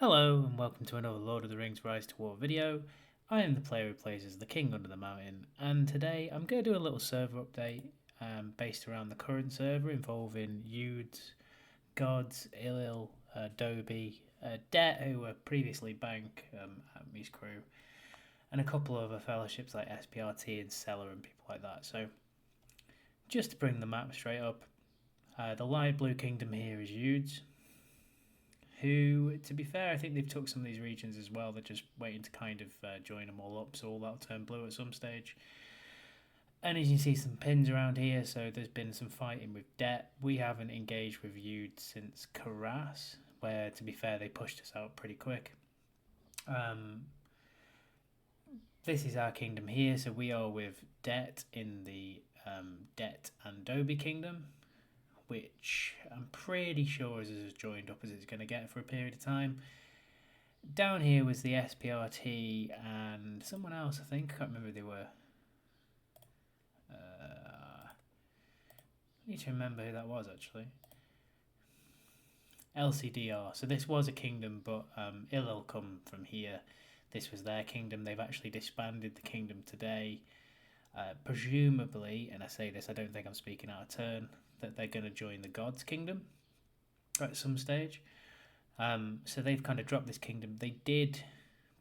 Hello and welcome to another Lord of the Rings Rise to War video. I am the player who plays as the King Under the Mountain, and today I'm going to do a little server update based around the current server involving Yudes, Gods, Illil, Dobie, Det, who were previously Bank, Atmi's crew, and a couple of other fellowships like SPRT and Cellar and people like that. So just to bring the map straight up, the light blue kingdom here is Yudes, who, to be fair, I think they've took some of these regions as well. They're just waiting to kind of join them all up, so all that'll turn blue at some stage. And as you see, some pins around here, so there's been some fighting with Det. We haven't engaged with Yude since Karas, where, to be fair, they pushed us out pretty quick. This is our kingdom here, so we are with Det in the Det and Dobie kingdom, which I'm pretty sure is as joined up as it's going to get for a period of time. Down here was the SPRT and someone else, I think. I can't remember who they were. I need to remember who that was, actually. LCDR. So this was a kingdom, but Illil come from here. This was their kingdom. They've actually disbanded the kingdom today. Presumably, and I say this, I don't think I'm speaking out of turn, that they're going to join the Gods Kingdom at some stage. So they've kind of dropped this kingdom. They did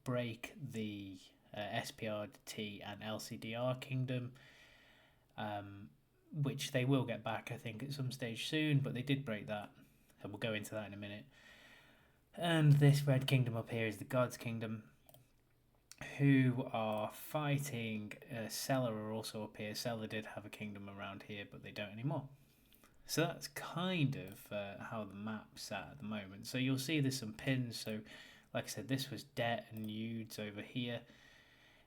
break the SPRT and LCDR kingdom, which they will get back, I think, at some stage soon, but they did break that, and we'll go into that in a minute. And this red kingdom up here is the Gods Kingdom, who are fighting. Cellar are also up here. Cellar did have a kingdom around here, but they don't anymore. So that's kind of how the map's at the moment. So you'll see there's some pins. So like I said, this was Det and Yudes over here.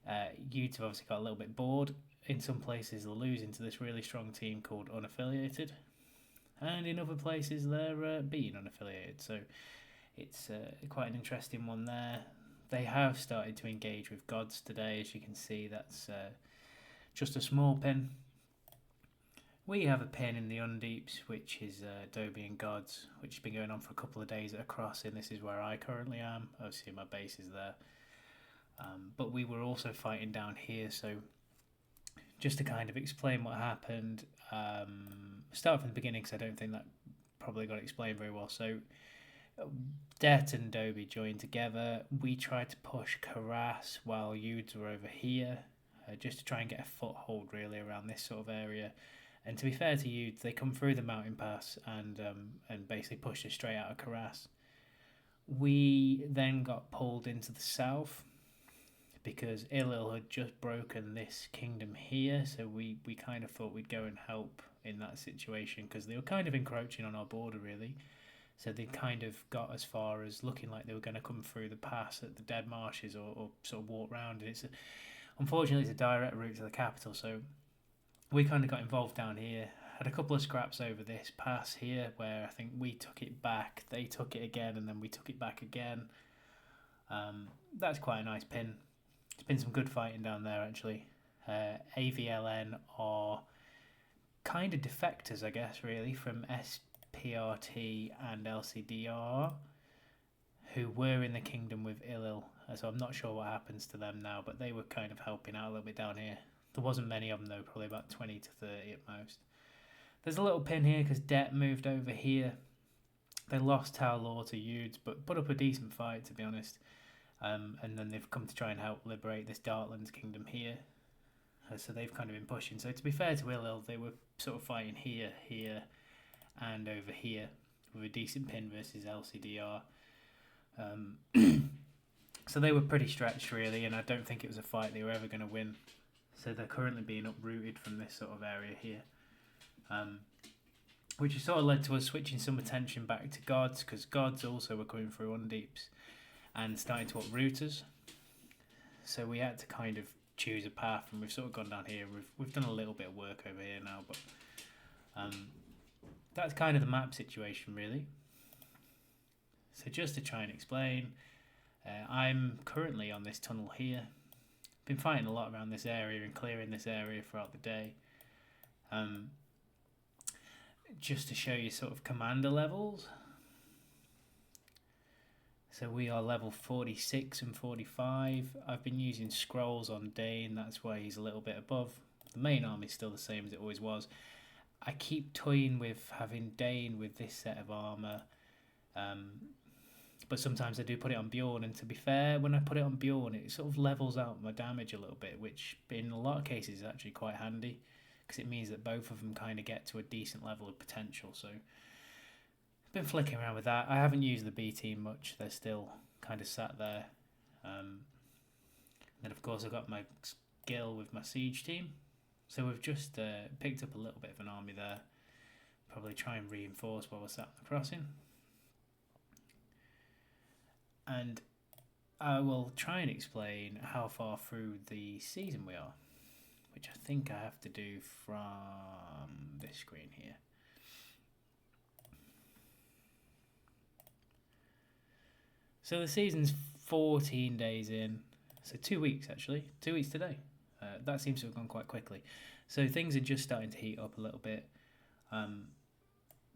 Yudes have obviously got a little bit bored. In some places they're losing to this really strong team called Unaffiliated. And in other places they're being unaffiliated. So it's quite an interesting one there. They have started to engage with Gods today. As you can see, that's just a small pin. We have a pin in the Undeeps, which is Dobie and Gods, which has been going on for a couple of days at a crossing. This is where I currently am. Obviously, my base is there. But we were also fighting down here, so just to kind of explain what happened, start from the beginning, because I don't think that probably got explained very well. So, Det and Dobie joined together. We tried to push Karas while Yudes were over here, just to try and get a foothold, really, around this sort of area. And to be fair to you, they come through the mountain pass and basically pushed us straight out of Karas. We then got pulled into the south because Illil had just broken this kingdom here, so we kind of thought we'd go and help in that situation because they were kind of encroaching on our border, really. So they kind of got as far as looking like they were going to come through the pass at the Dead Marshes or sort of walk round. And unfortunately, it's a direct route to the capital, so we kind of got involved down here, had a couple of scraps over this pass here where I think we took it back, they took it again, and then we took it back again. That's quite a nice pin. It's been some good fighting down there, actually. AVLN are kind of defectors, I guess, really, from SPRT and LCDR, who were in the kingdom with Illil. So I'm not sure what happens to them now, but they were kind of helping out a little bit down here. There wasn't many of them though, probably about 20 to 30 at most. There's a little pin here because Det moved over here. They lost Tower Law to Yudes, but put up a decent fight, to be honest. And then they've come to try and help liberate this Darklands kingdom here. So they've kind of been pushing. So to be fair to Illil, they were sort of fighting here, here, and over here with a decent pin versus LCDR. So they were pretty stretched, really, and I don't think it was a fight they were ever going to win. So they're currently being uprooted from this sort of area here. Which has sort of led to us switching some attention back to Gods, because Gods also were coming through Undeeps and starting to uproot us. So we had to kind of choose a path, and we've sort of gone down here. We've done a little bit of work over here now, but that's kind of the map situation, really. So just to try and explain, I'm currently on this tunnel here. Been fighting a lot around this area and clearing this area throughout the day. Just to show you sort of commander levels. So we are level 46 and 45. I've been using scrolls on Dain, that's why he's a little bit above. The main army's still the same as it always was. I keep toying with having Dain with this set of armour, but sometimes I do put it on Beorn, and to be fair, when I put it on Beorn, it sort of levels out my damage a little bit, which in a lot of cases is actually quite handy, because it means that both of them kind of get to a decent level of potential. So I've been flicking around with that. I haven't used the B team much, they're still kind of sat there. Then of course I've got my skill with my siege team, so we've just picked up a little bit of an army there. Probably try and reinforce while we're sat on the crossing. And I will try and explain how far through the season we are, which I think I have to do from this screen here. So the season's 14 days in, so 2 weeks actually, 2 weeks today. That seems to have gone quite quickly. So things are just starting to heat up a little bit.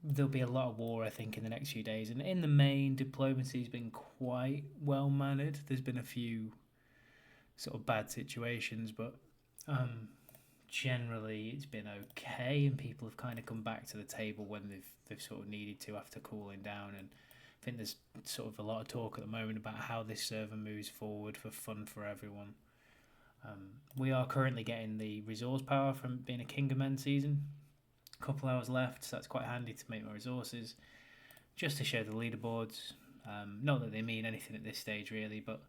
There'll be a lot of war, I think, in the next few days. And in the main, diplomacy's been quite well mannered. There's been a few sort of bad situations, but generally it's been okay. And people have kind of come back to the table when they've sort of needed to after cooling down. And I think there's sort of a lot of talk at the moment about how this server moves forward for fun for everyone. We are currently getting the resource power from being a Kingdom End season. Couple hours left, so that's quite handy to make my resources, just to show the leaderboards. Not that they mean anything at this stage really, but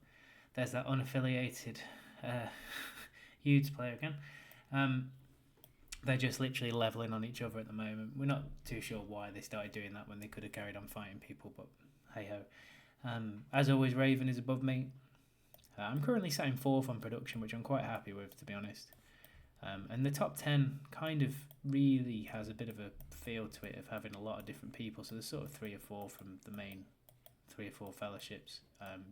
there's that unaffiliated Youths player again. They're just literally leveling on each other at the moment. We're not too sure why they started doing that when they could have carried on fighting people, but hey ho. As always, Raven is above me. I'm currently sat in 4th on production, which I'm quite happy with, to be honest. And the top 10 kind of really has a bit of a feel to it of having a lot of different people. So there's sort of 3 or 4 from the main 3 or 4 fellowships.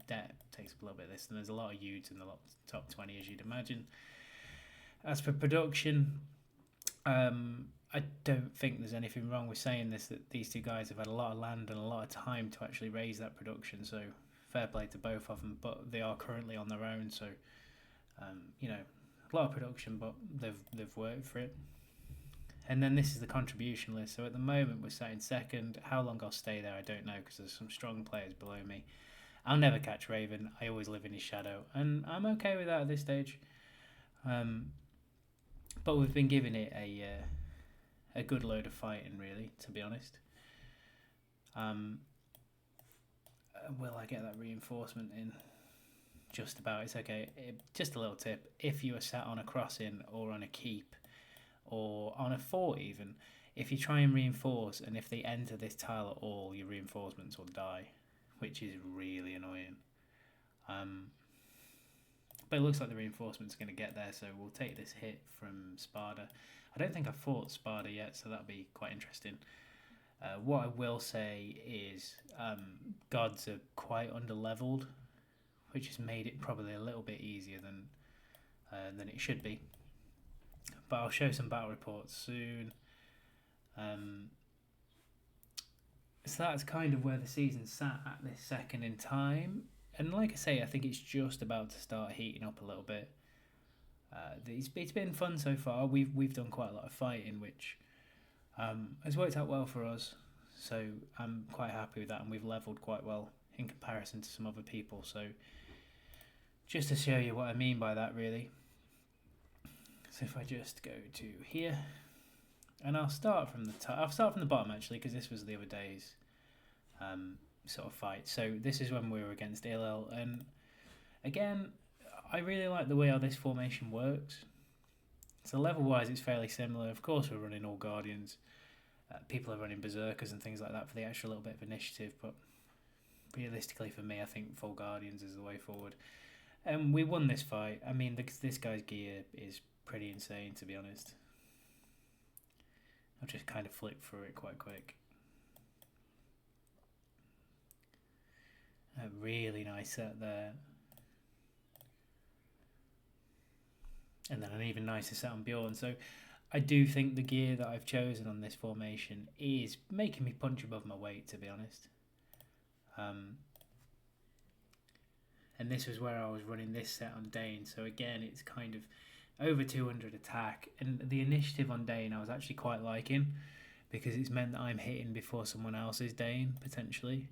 Det takes up a little bit of this, and there's a lot of Youths in the top 20, as you'd imagine. As for production, I don't think there's anything wrong with saying this, that these two guys have had a lot of land and a lot of time to actually raise that production. So fair play to both of them, but they are currently on their own. So, a lot of production, but they've worked for it. And then this is the contribution list. So at the moment we're sat in 2nd. How long I'll stay there I don't know, because there's some strong players below me. I'll never catch Raven. I always live in his shadow, and I'm okay with that at this stage. But we've been giving it a good load of fighting, really, to be honest. Will I get that reinforcement in? Just about. It's okay. Just a little tip: if you are sat on a crossing or on a keep or on a fort even, if you try and reinforce and if they enter this tile at all, your reinforcements will die, which is really annoying. But it looks like the reinforcement's going to get there, so we'll take this hit from Sparta. I don't think I've fought Sparta yet, so that'll be quite interesting. What I will say is gods are quite under-leveled, which has made it probably a little bit easier than it should be. But I'll show some battle reports soon. So that's kind of where the season's sat at this second in time. And like I say, I think it's just about to start heating up a little bit. It's been fun so far. We've done quite a lot of fighting, which has worked out well for us. So I'm quite happy with that, and we've leveled quite well in comparison to some other people. So just to show you what I mean by that, really. So if I just go to here, and I'll start from the bottom actually, because this was the other day's sort of fight. So this is when we were against Illel, and again, I really like the way how this formation works. So level wise it's fairly similar. Of course we're running all Guardians. People are running Berserkers and things like that for the extra little bit of initiative, but realistically for me I think full Guardians is the way forward. And we won this fight. I mean, this guy's gear is pretty insane, to be honest. I'll just kind of flick through it quite quick. A really nice set there. And then an even nicer set on Beorn. So I do think the gear that I've chosen on this formation is making me punch above my weight, to be honest. and this was where I was running this set on Dain. So again, it's kind of over 200 attack, and the initiative on Dain I was actually quite liking, because it's meant that I'm hitting before someone else is Dain potentially.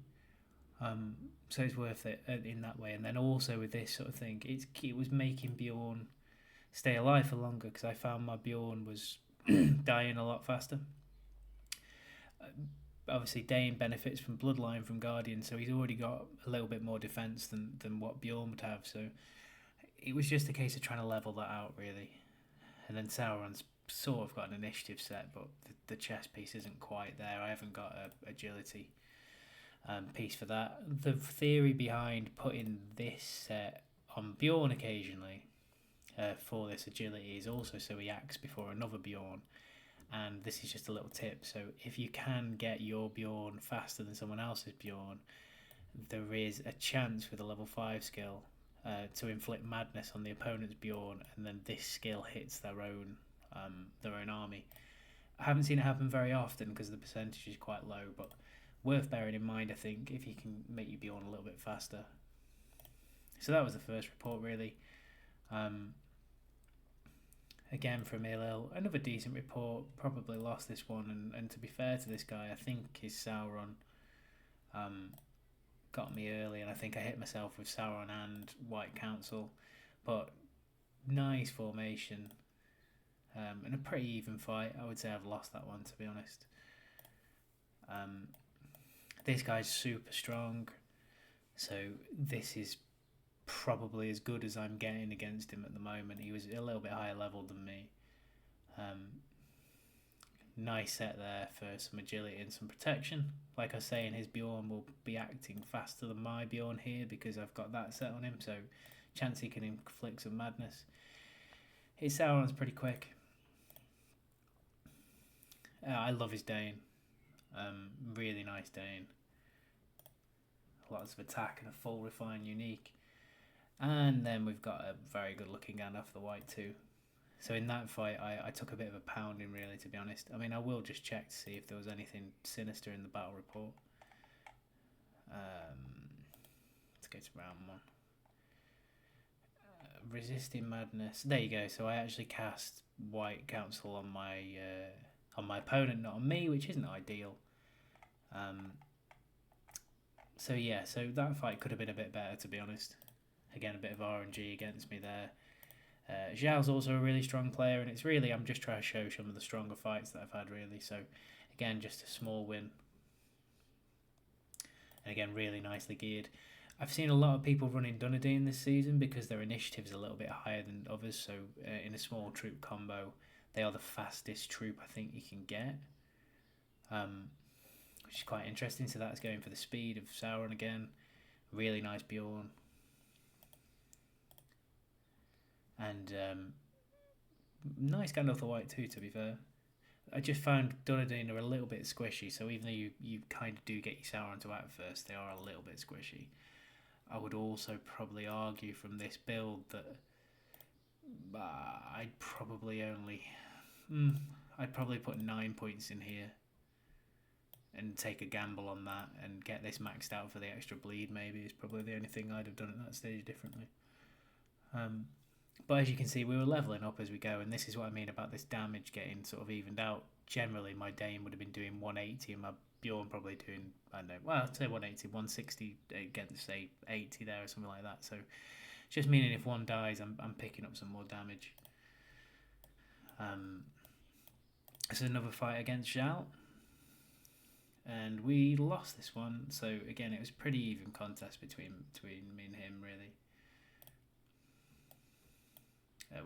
So it's worth it in that way. And then also with this sort of thing, it was making Beorn stay alive for longer, because I found my Beorn was dying a lot faster. Obviously Dain benefits from Bloodline from Guardian, so he's already got a little bit more defense than what Beorn would have, so it was just a case of trying to level that out really. And then Sauron's sort of got an initiative set, but the chess piece isn't quite there. I haven't got a agility piece for that. The theory behind putting this set on Beorn occasionally for this agility is also so he acts before another Beorn. And this is just a little tip. So if you can get your Beorn faster than someone else's Beorn, there is a chance with a level 5 skill to inflict madness on the opponent's Beorn, and then this skill hits their own army. I haven't seen it happen very often because the percentage is quite low, but worth bearing in mind, I think, if you can make your Beorn a little bit faster. So that was the first report really. Again from Ilil, another decent report. Probably lost this one, and to be fair to this guy, I think his Sauron got me early, and I think I hit myself with Sauron and White Council, but nice formation and a pretty even fight. I would say I've lost that one, to be honest. This guy's super strong, so this is probably as good as I'm getting against him at the moment. He was a little bit higher level than me. Nice set there for some agility and some protection. Like I was saying, his Beorn will be acting faster than my Beorn here because I've got that set on him, so chance he can inflict some madness. His Sauron's pretty quick. I love his Dain. Really nice Dain. Lots of attack and a full refined unique. And then we've got a very good looking Gandalf the White too. So in that fight, I took a bit of a pounding really, to be honest. I mean, I will just check to see if there was anything sinister in the battle report. Let's go to round 1. Resisting madness. There you go. So I actually cast White Council on my opponent, not on me, which isn't ideal. So yeah, so that fight could have been a bit better, to be honest. Again, a bit of RNG against me there. Zhao's also a really strong player, and it's really, I'm just trying to show some of the stronger fights that I've had really. So again, just a small win. And again, really nicely geared. I've seen a lot of people running Dunedain this season because their initiative's a little bit higher than others. So in a small troop combo, they are the fastest troop I think you can get. Which is quite interesting. So that's going for the speed of Sauron again. Really nice Beorn. And nice Gandalf the White too, to be fair. I just found Dunedain are a little bit squishy, so even though you kind of do get your Sauron to act first, they are a little bit squishy. I would also probably argue from this build that I'd probably put 9 points in here and take a gamble on that and get this maxed out for the extra bleed. Maybe is probably the only thing I'd have done at that stage differently. But as you can see, we were levelling up as we go, and this is what I mean about this damage getting sort of evened out. Generally, my Dain would have been doing 180, and my Beorn probably doing, I don't know, well, I'd say 180, 160 against, say, 80 there or something like that. So, just meaning if one dies, I'm picking up some more damage. This is another fight against Zhao, and we lost this one. So, again, it was a pretty even contest between me and him, really.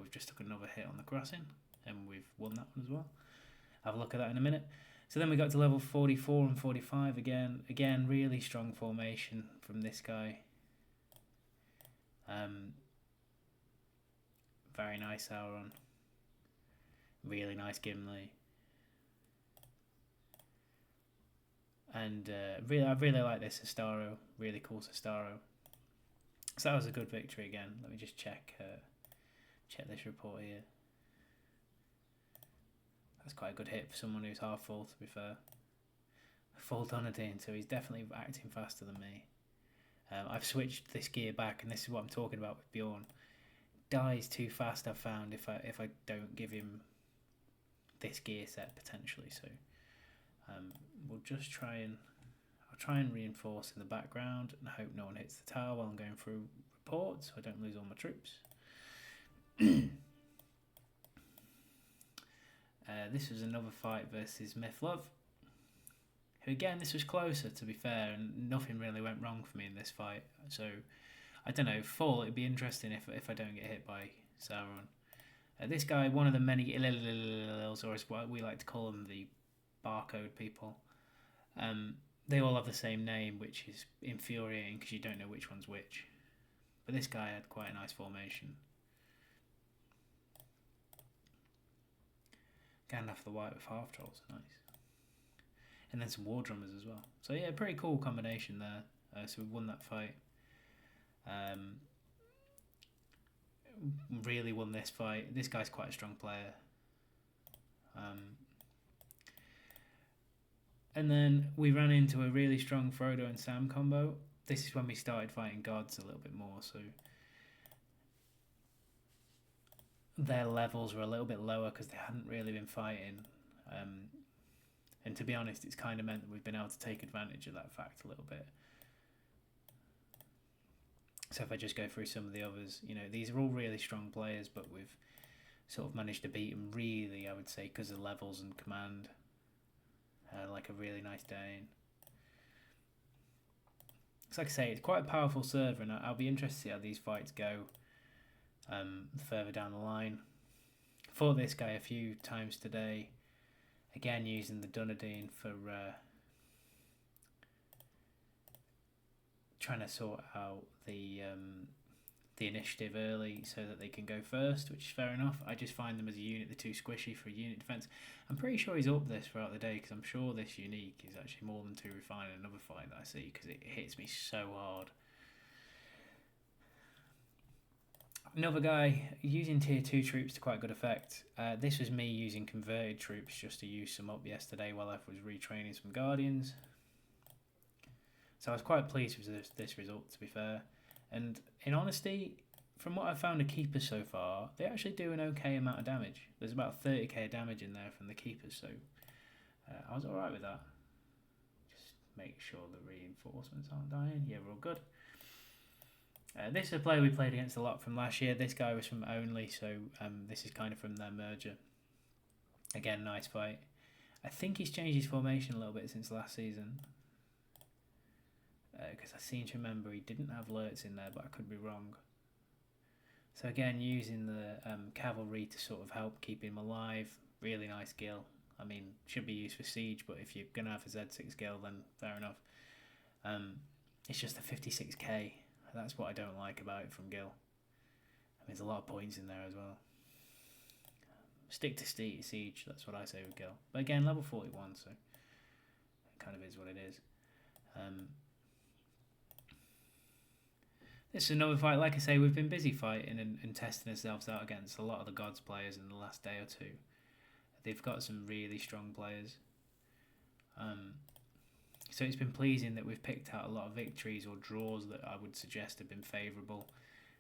We've just took another hit on the crossing, and we've won that one as well. Have a look at that in a minute. So then we got to level 44 and 45 again. Again, really strong formation from this guy. Very nice Sauron. Really nice Gimli. And I really like this Sestaro. Really cool Sestaro. So that was a good victory again. Let me just check this report here. That's quite a good hit for someone who's half full, to be fair. Full Dunedain, so he's definitely acting faster than me. I've switched this gear back, and this is what I'm talking about with Beorn. Dies too fast, I've found, if I don't give him this gear set potentially. So we'll just I'll try and reinforce in the background and hope no one hits the tower while I'm going through reports, so I don't lose all my troops. This was another fight versus Myth Love, who again, this was closer to be fair, and nothing really went wrong for me in this fight. So I don't know, full, it'd be interesting if I don't get hit by Sauron. This guy, one of the many Illils, or as what we like to call them, the barcode people, they all have the same name, which is infuriating because you don't know which one's which. But this guy had quite a nice formation. Gandalf the White with half trolls, nice. And then some war drummers as well. So yeah, pretty cool combination there. So we won that fight. Really won this fight. This guy's quite a strong player. And then we ran into a really strong Frodo and Sam combo. This is when we started fighting gods a little bit more, so their levels were a little bit lower because they hadn't really been fighting. And to be honest, it's kind of meant that we've been able to take advantage of that fact a little bit. So if I just go through some of the others, you know, these are all really strong players, but we've sort of managed to beat them really, I would say, because of levels and command. Like a really nice Dain. So like I say, it's quite a powerful server, and I'll be interested to see how these fights go further down the line. Fought this guy a few times today, again using the Dunedain for trying to sort out the initiative early so that they can go first, which is fair enough. I just find them as a unit, they're too squishy for a unit defense. I'm pretty sure he's up this throughout the day, because I'm sure this unique is actually more than 2 refine in another fight that I see, because it hits me so hard. Another guy using tier 2 troops to quite good effect. This was me using converted troops just to use some up yesterday while I was retraining some guardians. So I was quite pleased with this result, to be fair. And in honesty, from what I've found of keepers so far, they actually do an okay amount of damage. There's about 30k damage in there from the keepers, so I was alright with that. Just make sure the reinforcements aren't dying. Yeah, we're all good. This is a player we played against a lot from last year. This guy was from Only, so this is kind of from their merger. Again, nice fight. I think he's changed his formation a little bit since last season. Because I seem to remember he didn't have alerts in there, but I could be wrong. So again, using the cavalry to sort of help keep him alive. Really nice Gil. I mean, should be used for siege, but if you're going to have a Z6 Gil, then fair enough. It's just the 56k. That's what I don't like about it from Gil. I mean, there's a lot of points in there as well. Stick to siege, that's what I say with Gil. But again, level 41, so it kind of is what it is. This is another fight. Like I say, we've been busy fighting and testing ourselves out against a lot of the gods players in the last day or two. They've got some really strong players. So it's been pleasing that we've picked out a lot of victories or draws that I would suggest have been favourable.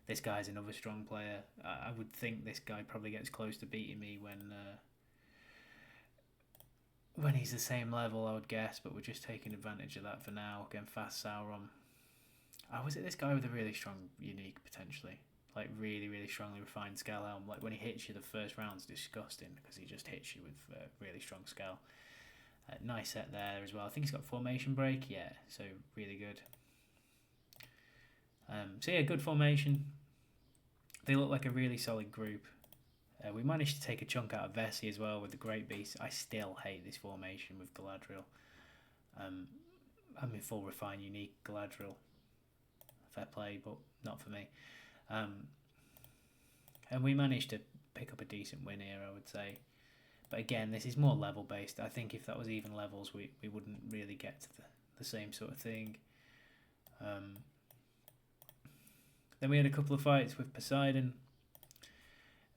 This guy's another strong player. I would think this guy probably gets close to beating me when he's the same level, I would guess, but we're just taking advantage of that for now. Again, fast Sauron. Was it this guy with a really strong unique, potentially? Like, really, really strongly refined scale helm. Like, when he hits you the first round's disgusting, because he just hits you with really strong scale. Nice set there as well. I think he's got formation break. Yeah, so really good. So yeah, good formation. They look like a really solid group. We managed to take a chunk out of Vessi as well with the Great Beast. I still hate this formation with Galadriel. I'm in full refined unique Galadriel. Fair play, but not for me. And we managed to pick up a decent win here, I would say. But again, this is more level based. I think if that was even levels, we wouldn't really get to the same sort of thing. Then we had a couple of fights with Poseidon.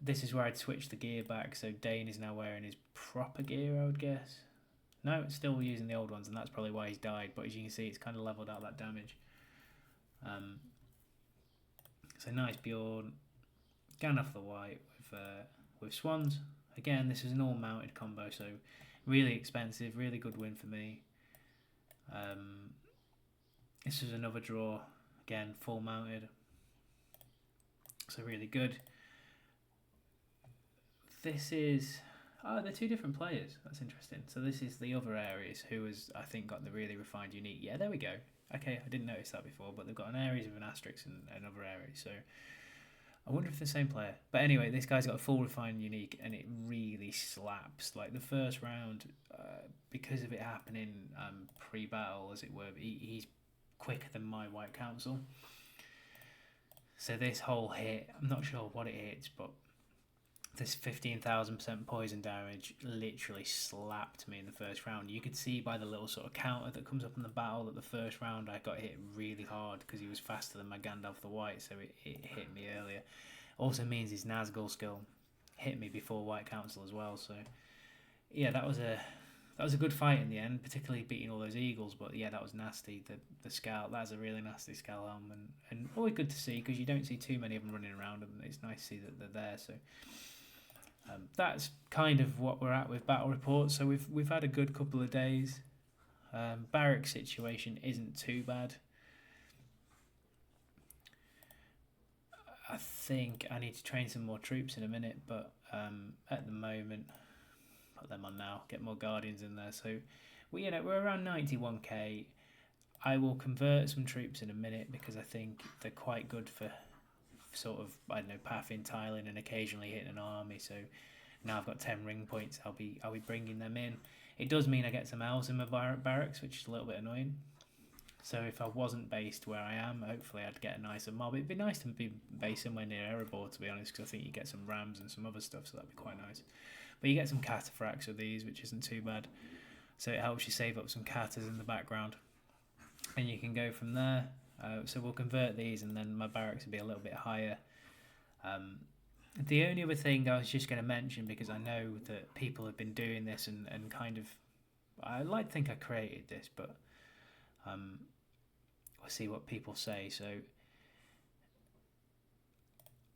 This is where I'd switch the gear back, so Dain is now wearing his proper gear, I would guess. No, it's still using the old ones, and that's probably why he's died. But as you can see, it's kind of leveled out that damage. So nice Beorn, Gandalf the White with Swans. Again, this is an all-mounted combo, so really expensive, really good win for me. This is another draw, again, full mounted. So really good. This is... Oh, they're two different players. That's interesting. So this is the other Ares, who has, I think, got the really refined unique. Yeah, there we go. Okay, I didn't notice that before, but they've got an Ares with an asterisk and another Ares. So I wonder if the same player. But anyway, this guy's got a full refined unique, and it really slaps. Like the first round, because of it happening pre-battle, as it were, he's quicker than my White Council. So this whole hit, I'm not sure what it hits, but this 15,000% poison damage literally slapped me in the first round. You could see by the little sort of counter that comes up in the battle that the first round I got hit really hard because he was faster than my Gandalf the White, so it hit me earlier. Also means his Nazgul skill hit me before White Council as well. So yeah, that was a good fight in the end, particularly beating all those eagles. But yeah, that was nasty. The scout, that's a really nasty scout helm, and always good to see because you don't see too many of them running around, and it's nice to see that they're there. So. That's kind of what we're at with battle reports. So we've had a good couple of days. Barrack situation isn't too bad. I think I need to train some more troops in a minute, but at the moment, put them on now. Get more guardians in there. So we're around 91k. I will convert some troops in a minute because I think they're quite good for sort of, I don't know, pathing, tiling, and occasionally hitting an army. So now I've got 10 ring points. I'll be bringing them in. It does mean I get some elves in my barracks, which is a little bit annoying. So if I wasn't based where I am, hopefully I'd get a nicer mob. It'd be nice to be based somewhere near Erebor, to be honest, because I think you get some rams and some other stuff, so that'd be quite nice. But you get some cataphracts with these, which isn't too bad. So it helps you save up some catas in the background, and you can go from there. So we'll convert these, and then my barracks will be a little bit higher. The only other thing I was just going to mention, because I know that people have been doing this and kind of, I like to think I created this, but we'll see what people say. So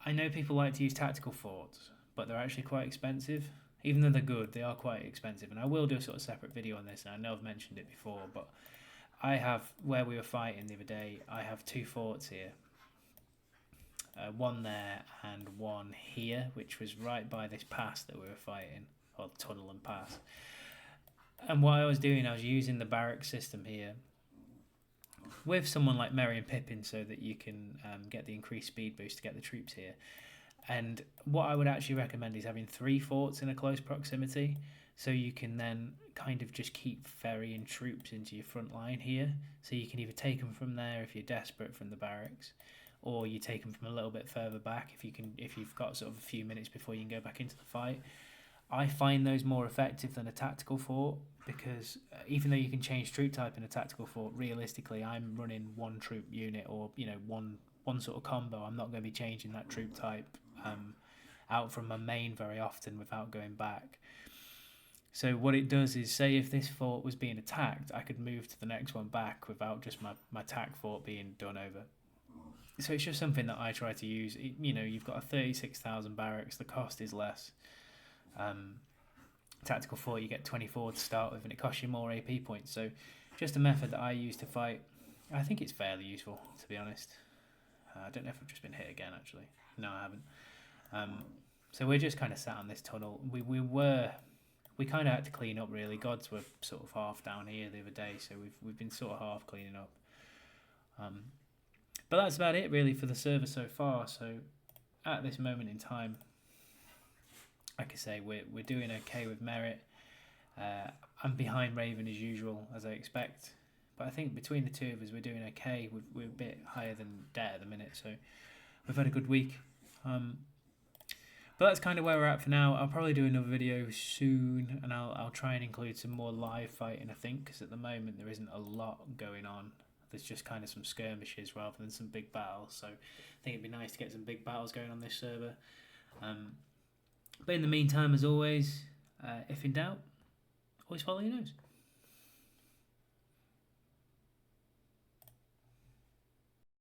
I know people like to use tactical forts, but they're actually quite expensive. Even though they're good, they are quite expensive. And I will do a sort of separate video on this, and I know I've mentioned it before, but I have, where we were fighting the other day, I have 2 forts here. One there and one here, which was right by this pass that we were fighting, or tunnel and pass. And what I was doing, I was using the barrack system here with someone like Merry and Pippin so that you can get the increased speed boost to get the troops here. And what I would actually recommend is having 3 forts in a close proximity, so you can then kind of just keep ferrying troops into your front line here. So you can either take them from there if you're desperate from the barracks, or you take them from a little bit further back if you've got sort of a few minutes before you can go back into the fight. I find those more effective than a tactical fort, because even though you can change troop type in a tactical fort, realistically I'm running one troop unit, or one sort of combo. I'm not going to be changing that troop type out from my main very often without going back. So what it does is, say if this fort was being attacked, I could move to the next one back without just my tac fort being done over. So it's just something that I try to use. You've got a 36,000 barracks, the cost is less. Tactical fort, you get 24 to start with, and it costs you more AP points. So just a method that I use to fight. I think it's fairly useful, to be honest. I don't know if I've just been hit again, actually. No, I haven't. So we're just kind of sat on this tunnel. We kind of had to clean up, really. Gods were sort of half down here the other day, so we've been sort of half cleaning up. But that's about it, really, for the server so far. So at this moment in time, like I say, we're doing okay with merit. I'm behind Raven as usual, as I expect. But I think between the two of us, we're doing okay. We're a bit higher than debt at the minute, so we've had a good week. But that's kind of where we're at for now. I'll probably do another video soon, and I'll try and include some more live fighting, I think, because at the moment there isn't a lot going on. There's just kind of some skirmishes rather than some big battles. So I think it'd be nice to get some big battles going on this server. But in the meantime, as always, if in doubt, always follow your nose.